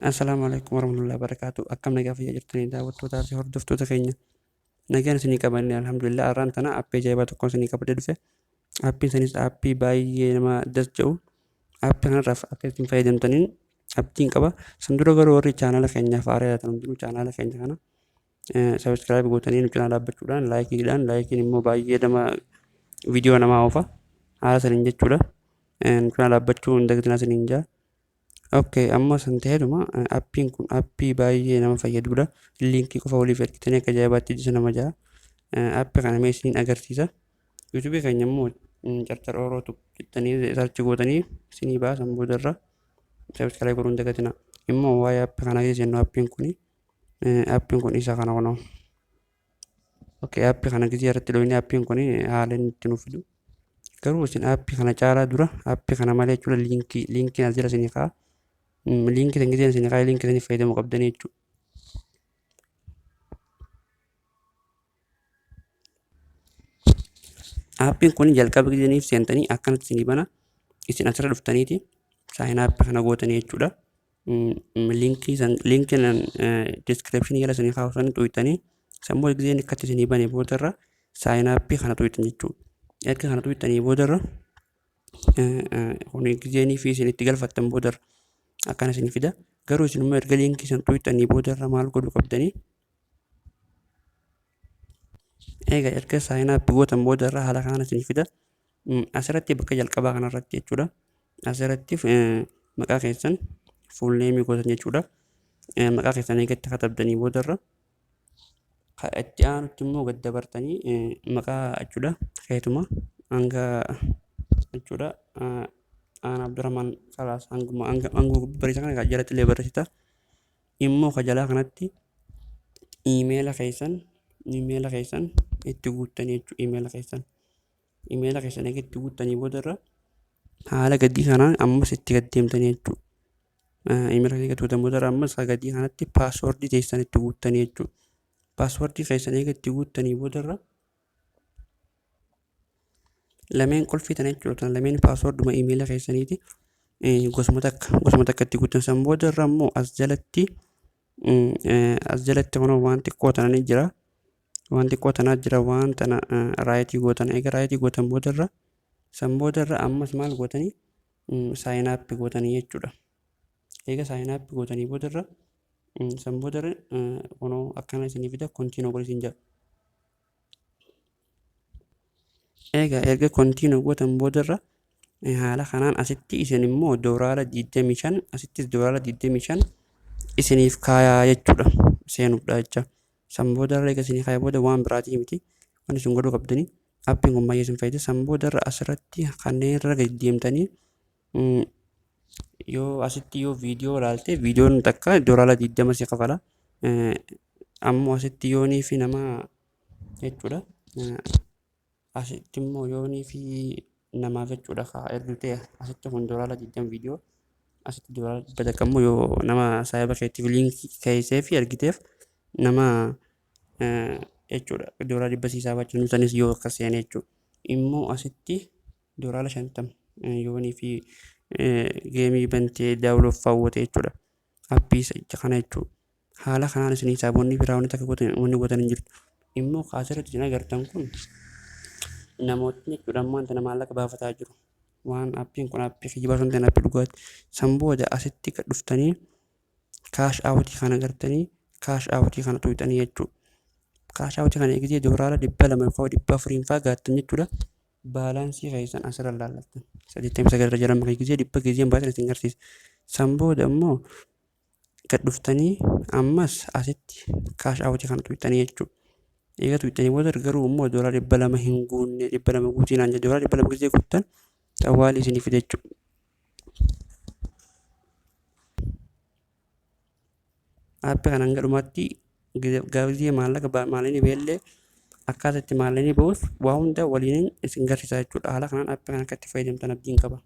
Assalamualaikum warahmatullahi wabarakatuh. Akkam nagaa fayyaa jirtanii daawwattootaa fi hordoftoota keenya. Nagaan isinii qabanne alhamdulillah har'aan tana aappii ajaa'ibaa tokko isinii qabadee dhufe. Aappiin isanis aappii baay'ee nama dasja'u. Aappii kanarraaf akka ittiin fayyadamtaniin abdiin qaba. San dura garuu warri chaanala keenyaaf haaraa yaatan hundinuu chaanala keenya kana sabiskiraayib gootanii nu cinaa dhaabbachuudhaan laayikiin immoo baay'ee nama viidiyoo namaa oofa. Haala saniin jechuudha. Nu cinaa dhaabbachuu hin dagatinaa isiniin jaa. Okay, amma san ta'edhuma aappiin kun aappii baay'ee nama fayyadudha. Liinkii qofa waliif ergitanii akka ajaa'ibaatti ijisa nama ja'a. Aappii kana mee isiniin agarsiisa. Yuutuubii keenya immoo carcar orootu jettanii sarchi gootanii isinii baasan boodarra sabiskiraayib godhuu hin dagatinaa. Immoo waa'ee aappii kana jennu aappiin kun isa kana kunoo. Okay, aappii kana gizii irratti dhoofne aappiin kun haala inni itti nuuf fidu. Garuu isin aappii kana caalaa dura aappii kana malee jechuudha liinkiin as jala isinii ka'a. Liinkii tan giseen isinii kaa'ee liinkii saniif fayyadamuu qabdanii jechuudha. Aappiin kun jalqaba giseniif seentanii akkanatti isinii bana isin asirra dhuftaniiti saayinii aappii kana gootanii jechuudha. Liinkiin diskiripshinii jala isinii kaa'u sana tuqxanii sammuu giseen akkatti isinii bane boodarra saayinii aappii kana tuqxan jechuudha. Erga kana tuqxanii boodarra giseenii fi isin itti galfattan boodarra akkana isin fida. Garuu isin immoo erga liinkii san tuqxanii boodarra maal godhuu qabdanii? Egaa erga saayinii aappii gootan boodarra haala kanaan isin fida. Asirratti bakka jalqabaa kanarratti jechuudha. Asirratti maqaa keessan fuul neemii gootan jechuudha. Maqaa keessan eegatti katabdanii boodarra itti aanutti immoo gad dabartanii maqaa jechuudha. Keetuma hanga jechuudha. Aan Abdurrahman Salaas hanguma barreessa kana jalatti illee barreessita. Immoo kajalaa kanatti iimeela keessan itti guuttanii jechuudha. Iimeela keessan eega itti guuttanii boodarra haala gadii kanaan ammas itti gaddeemtanii jechuudha. Iimeela keessan eega guutan boodarra ammas gadii kanatti paaswoordii keessan itti guuttanii jechuudha. Paaswoordii keessan eega itti guuttanii boodarra lameen qolfiitan jechuudha. Lameen paaswoorduma iimeela keessaniiti. Gosuma takka itti guutan san boodarra immoo as jalatti kunoo waan xiqqoo tananii jira. Waan xiqqoo tanaa jira waan tana raayitii gootan. Egaa raayitii gootan boodarra san boodarra ammas maal gootanii saayinii aappii gootanii jechuudha. Egaa saayinii aappii gootanii boodarra san boodarra kunoo akkana isinii fida kontiinuu godhi isin jedha. Egaa erga kontiinuu gootan boodarra haala kanaan asitti isin immoo doolaara 25 asittis doolaara 25 isiniif kaayaa jechuudha. Seenuudha jecha. San boodarra eega isinii kaayee booda waan biraatii miti. Waan isin godhuu qabdanii aappiin kun baay'ee isin fayyada. San boodarra asirratti kanneen irra gadi deemtanii yoo asitti yoo viidiyoo ilaalte viidiyoon takka doolaara 20 si kafala. Ammoo asitti yoonii fi nama jechuudha. Asitti immoo yoonii fi namaaf jechuudha ergitee asitti kun doolaara 20 viidiyoo asitti doolaara 100 takka immoo yoo nama saayiba keetiif liinkii keessee fi ergiteef nama jechuudha doolaara 100 siisaa baachuun sanis yoo akka seene jechuudha. Immoo asitti doolaara 50 yoonii fi geemii bantee daawuloof faawwate jechuudha. Aappii kana jechuudha. Haala kanaan isin hisaabonni biraa wanti akka gootan hin jirtu. Immoo kaasirratti isin agartan kun namootni jechuudha ammaan tana maallaqa baafataa jiru. Waan aappiin kun aappii kijibaa sun ta'an aappii dhugaati. San booda asitti kan dhuftanii kaash aawutii kana agartanii kaash aawutii kana tuqxanii jechuudha. Kaash aawutii kana eegitee doolaara 200 fa'aa 400 fa'aa gaattan jechuudha. Baalaansii keessan asirra laallattan. 89 irra jiran bakka gisee 100 giseen baatan isin agarsiisa. San booda immoo gad dhuftanii ammas asitti kaash aawutii kana tuqxanii jechuudha. Egaa tuqxanii booda garuu immoo doolaara 200 hin guunne 200 guutinaan jedhu doolaara 200 gisee guuttan xawwaalii isinii fide jechuudha. Aappii kana hanga dhumaatti gaazii maallaqa maalini beellee akkaataa itti maalini ba'uuf waa hunda waliin isin garsiisa jechuudha. Haala kanaan aappii kana akka itti fayyadamtan abdiin qaba.